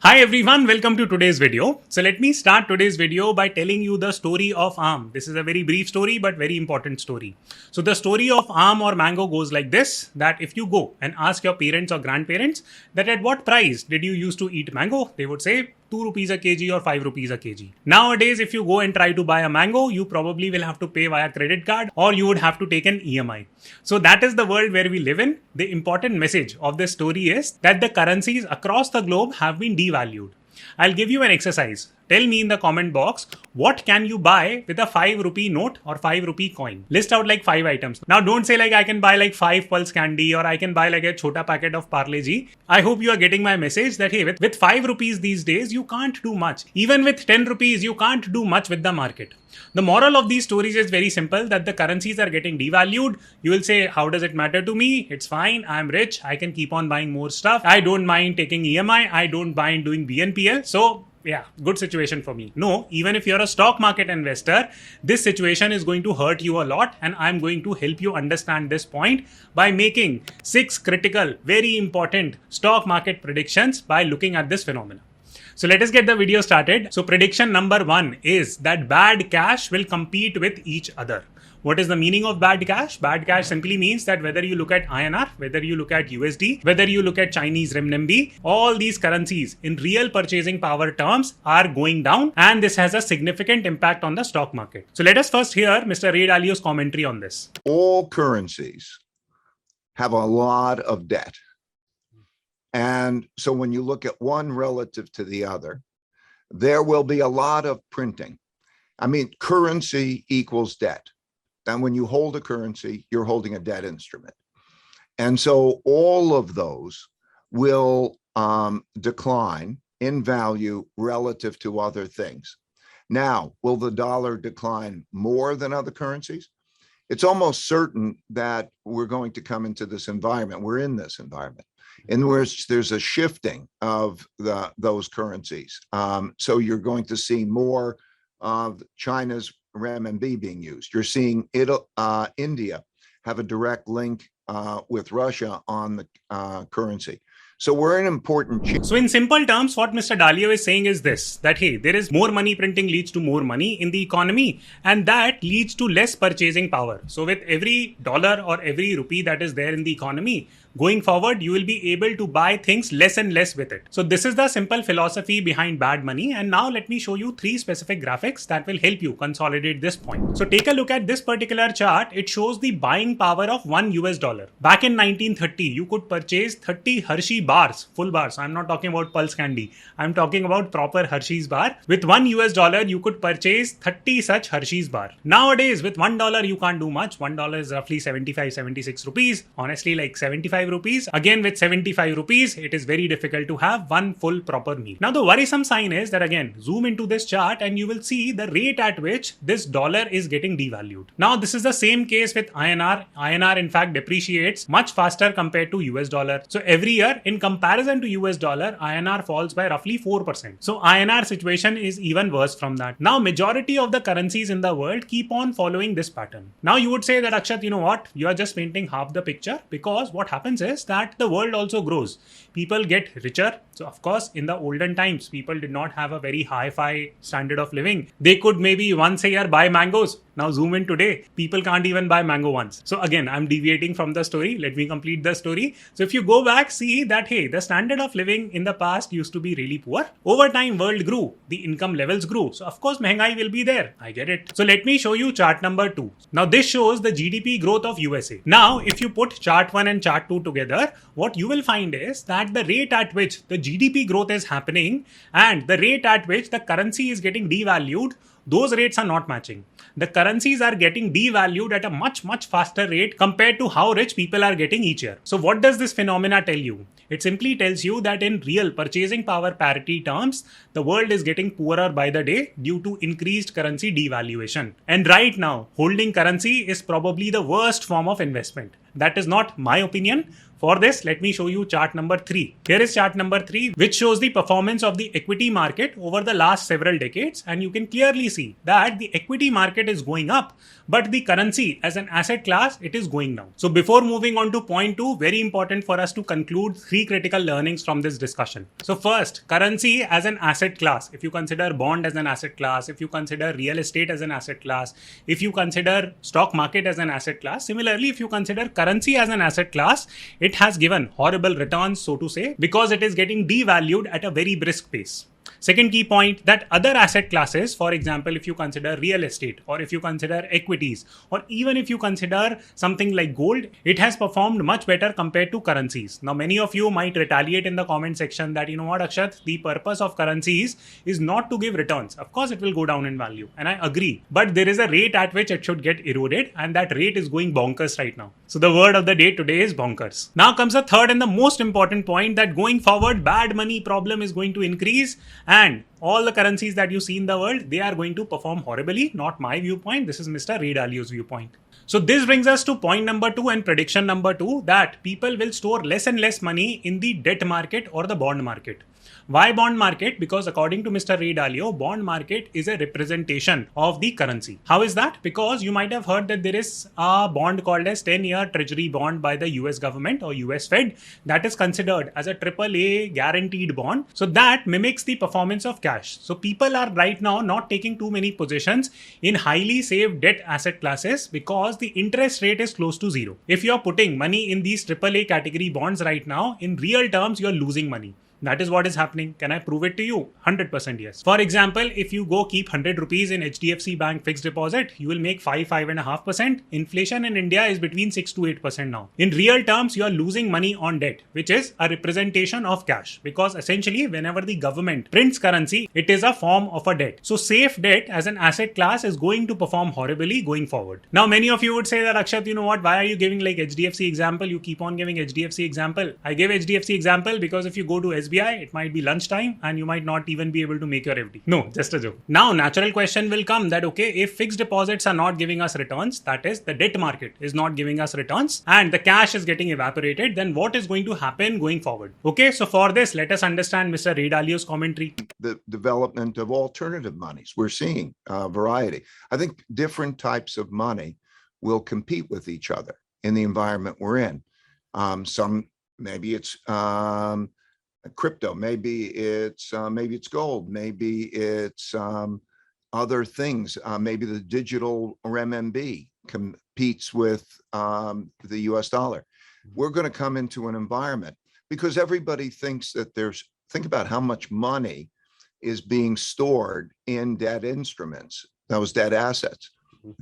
Hi everyone, welcome to today's video. So let me start today's video by telling you the story of Aam. This is a very brief story but very important story. So the story of Aam or mango goes like this, that if you go and ask your parents or grandparents that at what price did you used to eat mango, they would say 2 rupees a kg or 5 rupees a kg. Nowadays, if you go and try to buy a mango, you probably will have to pay via credit card or you would have to take an EMI. So that is the world where we live in. The important message of this story is that the currencies across the globe have been devalued. I'll give you an exercise. Tell me in the comment box, what can you buy with a 5 rupee note or 5 rupee coin? List out like 5 items. Now don't say like I can buy like 5 Pulse candy or I can buy like a chota packet of Parle G. I hope you are getting my message that hey, with 5 rupees these days, you can't do much. Even with 10 rupees, you can't do much with the market. The moral of these stories is very simple, that the currencies are getting devalued. You will say, how does it matter to me? It's fine. I'm rich. I can keep on buying more stuff. I don't mind taking EMI. I don't mind doing BNPL. So yeah, good situation for me. No, even if you're a stock market investor, this situation is going to hurt you a lot, and I'm going to help you understand this point by making 6 critical, very important stock market predictions by looking at this phenomenon. So let us get the video started. So prediction number 1 is that bad cash will compete with each other. What is the meaning of bad cash? Bad cash simply means that whether you look at INR, whether you look at USD, whether you look at Chinese renminbi, all these currencies in real purchasing power terms are going down, and this has a significant impact on the stock market. So let us first hear Mr. Ray Dalio's commentary on this. All currencies have a lot of debt. And so when you look at one relative to the other, there will be a lot of printing. I mean, currency equals debt. And when you hold a currency, you're holding a debt instrument. And so all of those will decline in value relative to other things. Now, will the dollar decline more than other currencies? It's almost certain that we're going to come into this environment. We're in this environment in which there's a shifting of those currencies. So you're going to see more of China's renminbi being used. You're seeing India have a direct link with Russia on the currency. So we're in important change. So in simple terms, what Mr. Dalio is saying is this, that hey, there is more money printing leads to more money in the economy, and that leads to less purchasing power. So with every dollar or every rupee that is there in the economy, going forward, you will be able to buy things less and less with it. So this is the simple philosophy behind bad money. And now let me show you 3 specific graphics that will help you consolidate this point. So take a look at this particular chart. It shows the buying power of $1. Back in 1930, you could purchase 30 Hershey bars, full bars. I'm not talking about Pulse candy. I'm talking about proper Hershey's bar. With $1, you could purchase 30 such Hershey's bar. Nowadays, with $1, you can't do much. $1 is roughly 75, 76 rupees. Honestly, like 75 rupees. Again, with 75 rupees, it is very difficult to have one full proper meal. Now, the worrisome sign is that again, zoom into this chart and you will see the rate at which this dollar is getting devalued. Now, this is the same case with INR. INR, in fact, depreciates much faster compared to US dollar. So every year, in comparison to US dollar, INR falls by roughly 4%. So INR situation is even worse from that. Now, majority of the currencies in the world keep on following this pattern. Now, you would say that Akshat, you know what? You are just painting half the picture, because what happens is that the world also grows. People get richer. So of course, in the olden times, people did not have a very hi-fi standard of living. They could maybe once a year buy mangoes. Now zoom in today, people can't even buy mango once. So again, I'm deviating from the story. Let me complete the story. So if you go back, see that, hey, the standard of living in the past used to be really poor. Over time, world grew. The income levels grew. So of course, mehengai will be there. I get it. So let me show you chart number 2. Now this shows the GDP growth of USA. Now, if you put chart 1 and chart 2 together, what you will find is that the rate at which the GDP growth is happening and the rate at which the currency is getting devalued, those rates are not matching. The currencies are getting devalued at a much, much faster rate compared to how rich people are getting each year. So what does this phenomena tell you? It simply tells you that in real purchasing power parity terms, the world is getting poorer by the day due to increased currency devaluation. And right now, holding currency is probably the worst form of investment. That is not my opinion. For this, let me show you chart number 3. Here is chart number 3, which shows the performance of the equity market over the last several decades. And you can clearly see that the equity market is going up, but the currency as an asset class, it is going down. So before moving on to point 2, very important for us to conclude 3 critical learnings from this discussion. So first, currency as an asset class. If you consider bond as an asset class, if you consider real estate as an asset class, if you consider stock market as an asset class, similarly, if you consider currency as an asset class, it has given horrible returns, so to say, because it is getting devalued at a very brisk pace. Second key point, that other asset classes, for example, if you consider real estate or if you consider equities or even if you consider something like gold, it has performed much better compared to currencies. Now, many of you might retaliate in the comment section that, you know what, Akshat, the purpose of currencies is not to give returns. Of course, it will go down in value. And I agree. But there is a rate at which it should get eroded, and that rate is going bonkers right now. So the word of the day today is bonkers. Now comes the third and the most important point, that going forward, bad money problem is going to increase. And all the currencies that you see in the world, they are going to perform horribly. Not my viewpoint. This is Mr. Ray Dalio's viewpoint. So this brings us to point number 2 and prediction number 2, that people will store less and less money in the debt market or the bond market. Why bond market? Because according to Mr. Ray Dalio, bond market is a representation of the currency. How is that? Because you might have heard that there is a bond called as 10-year treasury bond by the US government or US Fed that is considered as a AAA guaranteed bond. So that mimics the performance of cash. So people are right now not taking too many positions in highly safe debt asset classes because the interest rate is close to zero. If you're putting money in these AAA category bonds right now, in real terms, you're losing money. That is what is happening. Can I prove it to you? 100% yes. For example, if you go keep 100 rupees in HDFC Bank fixed deposit, you will make 5.5%. Inflation in India is between 6 to 8% now. In real terms, you are losing money on debt, which is a representation of cash, because essentially whenever the government prints currency, it is a form of a debt. So safe debt as an asset class is going to perform horribly going forward. Now, many of you would say that, Akshat, you know what? Why are you giving like HDFC example? You keep on giving HDFC example. I gave HDFC example because if you go to SBI, it might be lunchtime and you might not even be able to make your FD. No, just a joke. Now, natural question will come that, okay, if fixed deposits are not giving us returns, that is the debt market is not giving us returns and the cash is getting evaporated, then what is going to happen going forward? Okay, so for this, let us understand Mr. Ray Dalio's commentary. The development of alternative monies. We're seeing a variety. I think different types of money will compete with each other in the environment we're in. Maybe it's crypto, maybe it's gold, maybe it's other things. Maybe the digital renminbi competes with the US dollar. We're going to come into an environment because everybody thinks that think about how much money is being stored in debt instruments, those debt assets.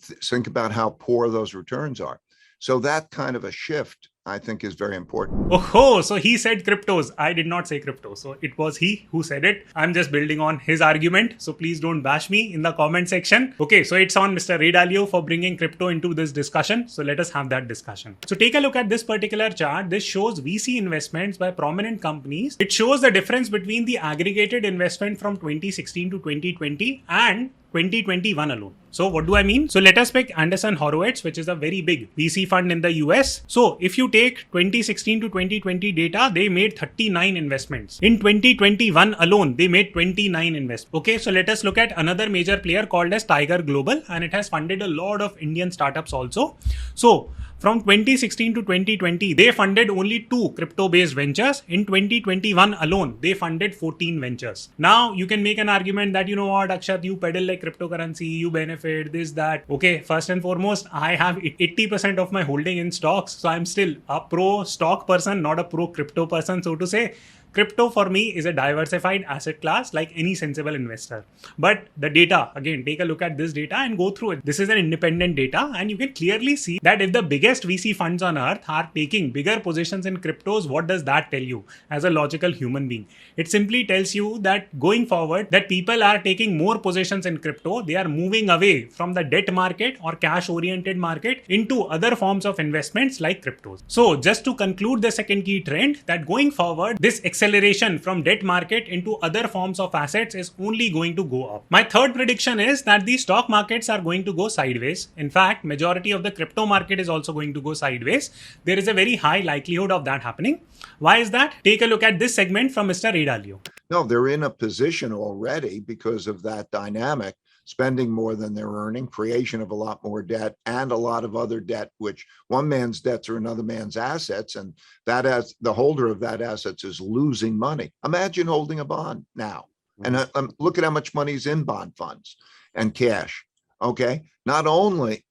Think about how poor those returns are. So that kind of a shift, I think, is very important. Oh, so he said cryptos. I did not say crypto. So it was he who said it. I'm just building on his argument. So please don't bash me in the comment section. Okay, so it's on Mr. Ray Dalio for bringing crypto into this discussion. So let us have that discussion. So take a look at this particular chart. This shows VC investments by prominent companies. It shows the difference between the aggregated investment from 2016 to 2020 and 2021 alone. So what do I mean? So let us pick Andreessen Horowitz, which is a very big VC fund in the US. So if you take 2016 to 2020 data, they made 39 investments. In 2021 alone, they made 29 investments. Okay, so let us look at another major player called as Tiger Global, and it has funded a lot of Indian startups also. So from 2016 to 2020, they funded only 2 crypto-based ventures. In 2021 alone, they funded 14 ventures. Now, you can make an argument that, you know what, Akshat, you peddle like cryptocurrency, you benefit, this, that. Okay, first and foremost, I have 80% of my holding in stocks. So I'm still a pro stock person, not a pro crypto person, so to say. Crypto for me is a diversified asset class like any sensible investor. But the data, again, take a look at this data and go through it. This is an independent data and you can clearly see that if the biggest VC funds on earth are taking bigger positions in cryptos, what does that tell you as a logical human being? It simply tells you that going forward, that people are taking more positions in crypto. They are moving away from the debt market or cash oriented market into other forms of investments like cryptos. So just to conclude the second key trend, that going forward, this acceleration from debt market into other forms of assets is only going to go up. My third prediction is that the stock markets are going to go sideways. In fact, majority of the crypto market is also going to go sideways. There is a very high likelihood of that happening. Why is that? Take a look at this segment from Mr. Ray Dalio. No, they're in a position already because of that dynamic, spending more than they're earning, creation of a lot more debt, and a lot of other debt, which one man's debts are another man's assets, and that as the holder of that assets is losing money. Imagine holding a bond now, and look at how much money is in bond funds and cash. Okay, not only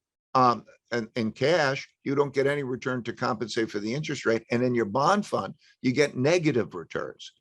in cash, you don't get any return to compensate for the interest rate, and in your bond fund, you get negative returns.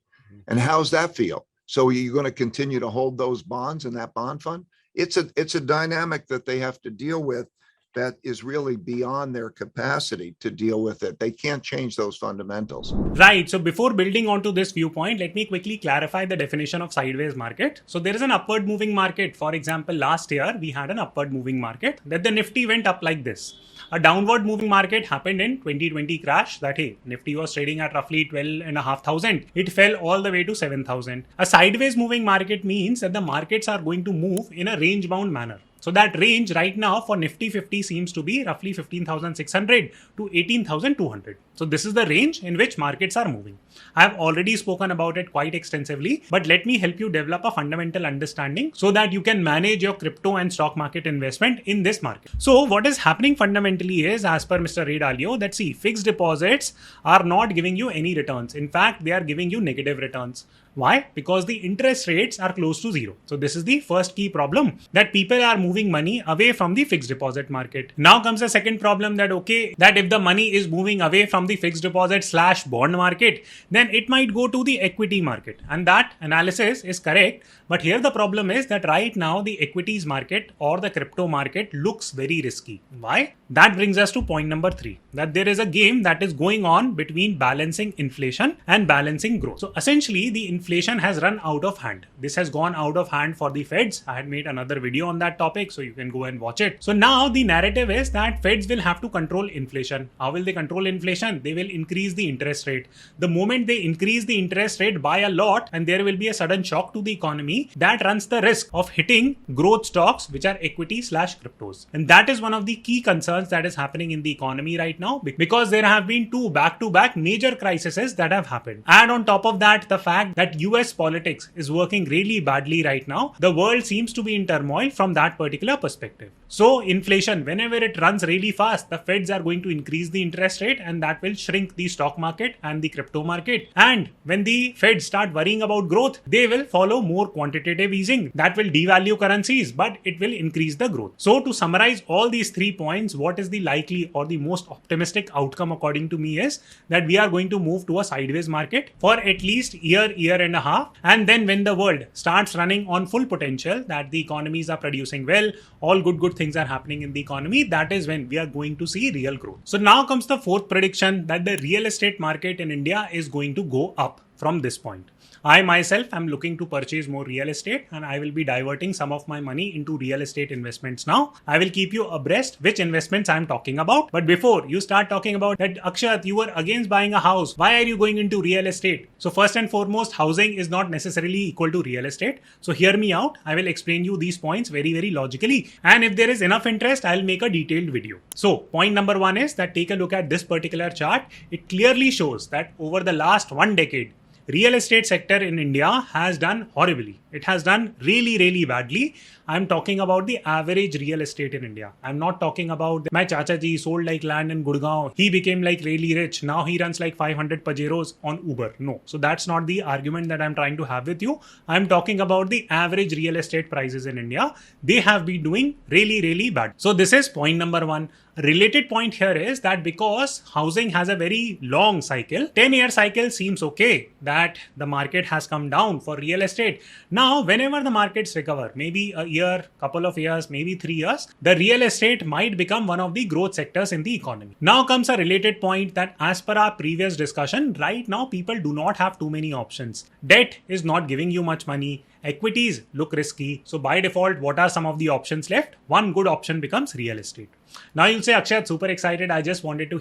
And how's that feel? So you're going to continue to hold those bonds in that bond fund? It's a dynamic that they have to deal with that is really beyond their capacity to deal with it. They can't change those fundamentals. Right. So before building onto this viewpoint, let me quickly clarify the definition of sideways market. So there is an upward moving market. For example, last year we had an upward moving market that the Nifty went up like this. A downward moving market happened in 2020 crash that Nifty was trading at roughly 12,500. It fell all the way to 7,000. A sideways moving market means that the markets are going to move in a range bound manner. So that range right now for Nifty 50 seems to be roughly 15,600 to 18,200. So this is the range in which markets are moving. I have already spoken about it quite extensively, but let me help you develop a fundamental understanding so that you can manage your crypto and stock market investment in this market. So what is happening fundamentally is, as per Mr. Ray Dalio, that fixed deposits are not giving you any returns. In fact, they are giving you negative returns. Why? Because the interest rates are close to zero. So this is the first key problem, that people are moving money away from the fixed deposit market. Now comes the second problem, that if the money is moving away from the fixed deposit / bond market, then it might go to the equity market. And that analysis is correct. But here the problem is that right now the equities market or the crypto market looks very risky. Why? That brings us to point number 3, that there is a game that is going on between balancing inflation and balancing growth. So essentially the inflation has run out of hand. This has gone out of hand for the Feds. I had made another video on that topic, so you can go and watch it. So now the narrative is that Feds will have to control inflation. How will they control inflation? They will increase the interest rate. The moment they increase the interest rate by a lot and there will be a sudden shock to the economy, that runs the risk of hitting growth stocks, which are equity / cryptos. And that is one of the key concerns that is happening in the economy right now, because there have been 2 back-to-back major crises that have happened. Add on top of that the fact that US politics is working really badly right now. The world seems to be in turmoil from that particular perspective. So inflation, whenever it runs really fast, the Feds are going to increase the interest rate, and that will shrink the stock market and the crypto market. And when the Feds start worrying about growth, they will follow more quantitative easing. That will devalue currencies, but it will increase the growth. So to summarize all these 3 points, what is the likely or the most optimistic outcome according to me is that we are going to move to a sideways market for at least year and a half. And then when the world starts running on full potential, that the economies are producing well, all good things are happening in the economy, that is when we are going to see real growth. So now comes the 4th prediction, that the real estate market in India is going to go up from this point. I myself am looking to purchase more real estate, and I will be diverting some of my money into real estate investments now. I will keep you abreast which investments I am talking about. But before you start talking about that, Akshat, you were against buying a house. Why are you going into real estate? So first and foremost, housing is not necessarily equal to real estate. So hear me out. I will explain you these points very logically. And if there is enough interest, I'll make a detailed video. So point number 1 is that take a look at this particular chart. It clearly shows that over the last 1 decade, real estate sector in India has done horribly. It has done really badly. I'm talking about the average real estate in India. I'm not talking about my Chacha ji sold like land in Gurgaon. He became like really rich. Now he runs like 500 Pajeros on Uber. No. So that's not the argument that I'm trying to have with you. I'm talking about the average real estate prices in India. They have been doing really bad. So this is point number 1. A related point here is that because housing has a very long cycle, 10-year cycle seems okay, that the market has come down for real estate. Now, whenever the markets recover, maybe a year, couple of years, maybe 3 years, the real estate might become one of the growth sectors in the economy. Now comes a related point, that as per our previous discussion, right now people do not have too many options. Debt is not giving you much money. Equities look risky. So by default, what are some of the options left? One good option becomes real estate. Now you'll say, Akshat, super excited. I just wanted to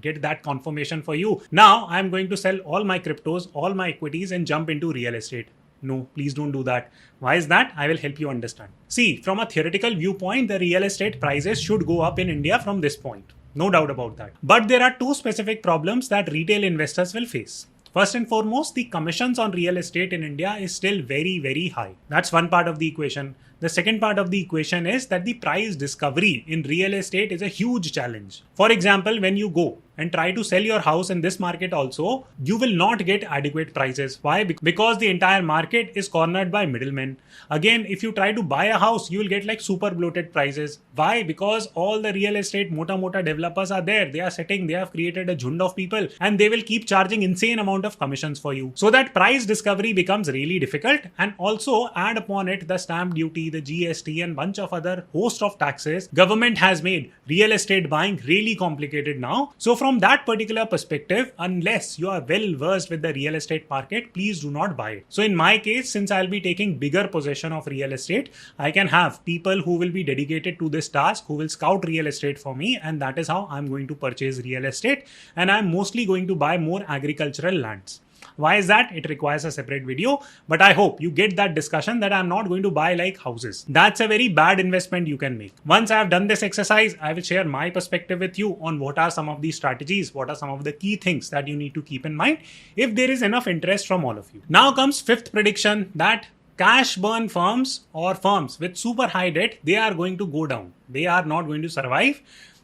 get that confirmation for you. Now I'm going to sell all my cryptos, all my equities and jump into real estate. No, please don't do that. Why is that? I will help you understand. See, from a theoretical viewpoint, the real estate prices should go up in India from this point. No doubt about that. But there are two specific problems that retail investors will face. First and foremost, the commissions on real estate in India is still very, very high. That's one part of the equation. The second part of the equation is that the price discovery in real estate is a huge challenge. For example, when you go and try to sell your house in this market also, you will not get adequate prices. Why? Because the entire market is cornered by middlemen. Again, if you try to buy a house, you will get like super bloated prices. Why? Because all the real estate mota developers are there. They have created a jhund of people and they will keep charging insane amount of commissions for you. So that price discovery becomes really difficult, and also add upon it the stamp duty, the GST and bunch of other host of taxes. Government has made real estate buying really complicated now. So from that particular perspective, unless you are well versed with the real estate market, please do not buy it. So in my case, since I'll be taking bigger possession of real estate, I can have people who will be dedicated to this task, who will scout real estate for me, and that is how I'm going to purchase real estate. And I'm mostly going to buy more agricultural lands. Why is that? It requires a separate video, but I hope you get that discussion that I'm not going to buy like houses. That's a very bad investment you can make. Once I have done this exercise, I will share my perspective with you on what are some of these strategies, what are some of the key things that you need to keep in mind if there is enough interest from all of you. Now comes fifth prediction, that cash burn firms or firms with super high debt, they are going to go down. They are not going to survive.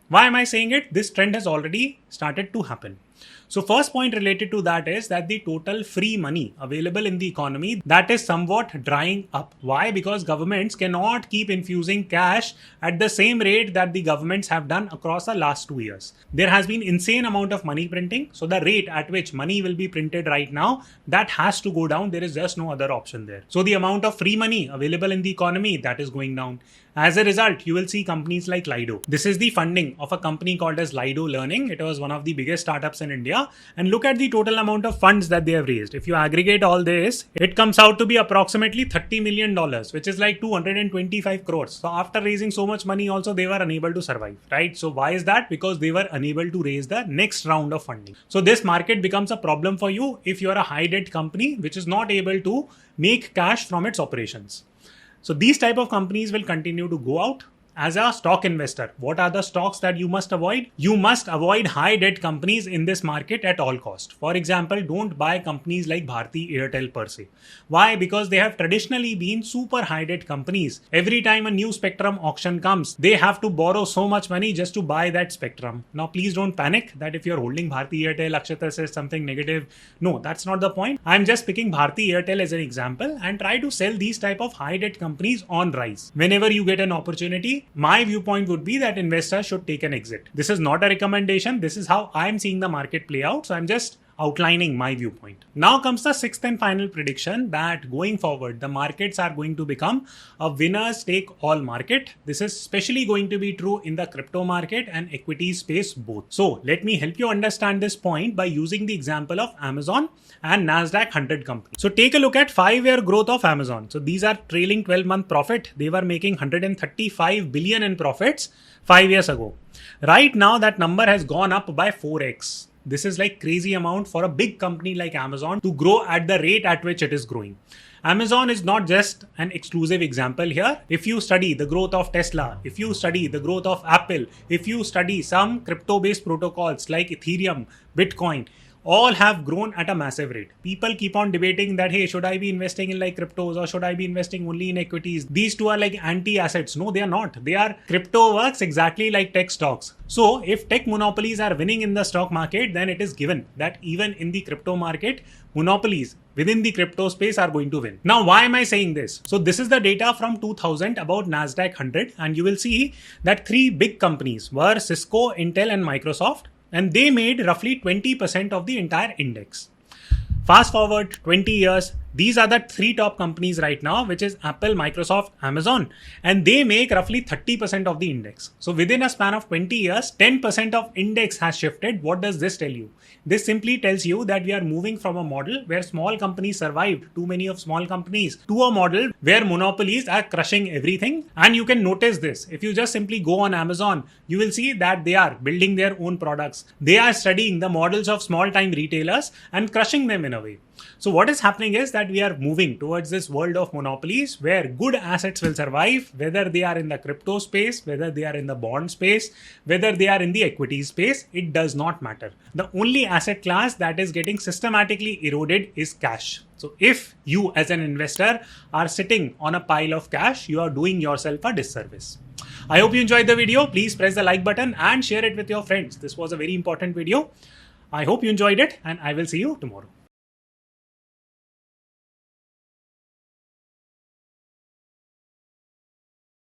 Why am I saying it? This trend has already started to happen. So first point related to that is that the total free money available in the economy, that is somewhat drying up. Why? Because governments cannot keep infusing cash at the same rate that the governments have done across the last 2 years. There has been insane amount of money printing. So the rate at which money will be printed right now, that has to go down. There is just no other option there. So the amount of free money available in the economy, that is going down. As a result, you will see companies like Lido. This is the funding of a company called as Lido Learning. It was one of the biggest startups in India. And look at the total amount of funds that they have raised. If you aggregate all this, it comes out to be approximately $30 million, which is like 225 crores. So after raising so much money also, they were unable to survive, right? So why is that? Because they were unable to raise the next round of funding. So this market becomes a problem for you if you are a high debt company, which is not able to make cash from its operations. So these type of companies will continue to go out. As a stock investor, what are the stocks that you must avoid? You must avoid high debt companies in this market at all cost. For example, don't buy companies like Bharti Airtel per se. Why? Because they have traditionally been super high debt companies. Every time a new spectrum auction comes, they have to borrow so much money just to buy that spectrum. Now, please don't panic that if you're holding Bharti Airtel, Akshat says something negative. No, that's not the point. I'm just picking Bharti Airtel as an example and try to sell these type of high debt companies on rise. Whenever you get an opportunity, my viewpoint would be that investors should take an exit. This is not a recommendation. This is how I'm seeing the market play out. So I'm just outlining my viewpoint. Now comes the sixth and final prediction that going forward, the markets are going to become a winners take all market. This is especially going to be true in the crypto market and equity space both. So let me help you understand this point by using the example of Amazon and Nasdaq 100 company. So take a look at 5-year growth of Amazon. So these are trailing 12-month profit. They were making 135 billion in profits 5 years ago. Right now that number has gone up by 4x. This is like crazy amount for a big company like Amazon to grow at the rate at which it is growing. Amazon is not just an exclusive example here. If you study the growth of Tesla, if you study the growth of Apple, if you study some crypto-based protocols like Ethereum, Bitcoin, all have grown at a massive rate. People keep on debating that, hey, should I be investing in like cryptos or should I be investing only in equities? These two are like anti-assets. No, they are not. They are, crypto works exactly like tech stocks. So if tech monopolies are winning in the stock market, then it is given that even in the crypto market, monopolies within the crypto space are going to win. Now, why am I saying this? So this is the data from 2000 about Nasdaq 100, and you will see that 3 big companies were Cisco, Intel and Microsoft. And they made roughly 20% of the entire index. Fast forward 20 years, These are the three top companies right now, which is Apple, Microsoft, Amazon, and they make roughly 30% of the index. So within a span of 20 years, 10% of index has shifted. What does this tell you? This simply tells you that we are moving from a model where small companies survived, too many of small companies, to a model where monopolies are crushing everything. And you can notice this. If you just simply go on Amazon, you will see that they are building their own products. They are studying the models of small time retailers and crushing them in a way. So what is happening is that we are moving towards this world of monopolies where good assets will survive, whether they are in the crypto space, whether they are in the bond space, whether they are in the equity space, it does not matter. The only asset class that is getting systematically eroded is cash. So if you as an investor are sitting on a pile of cash, you are doing yourself a disservice. I hope you enjoyed the video. Please press the like button and share it with your friends. This was a very important video. I hope you enjoyed it, and I will see you tomorrow.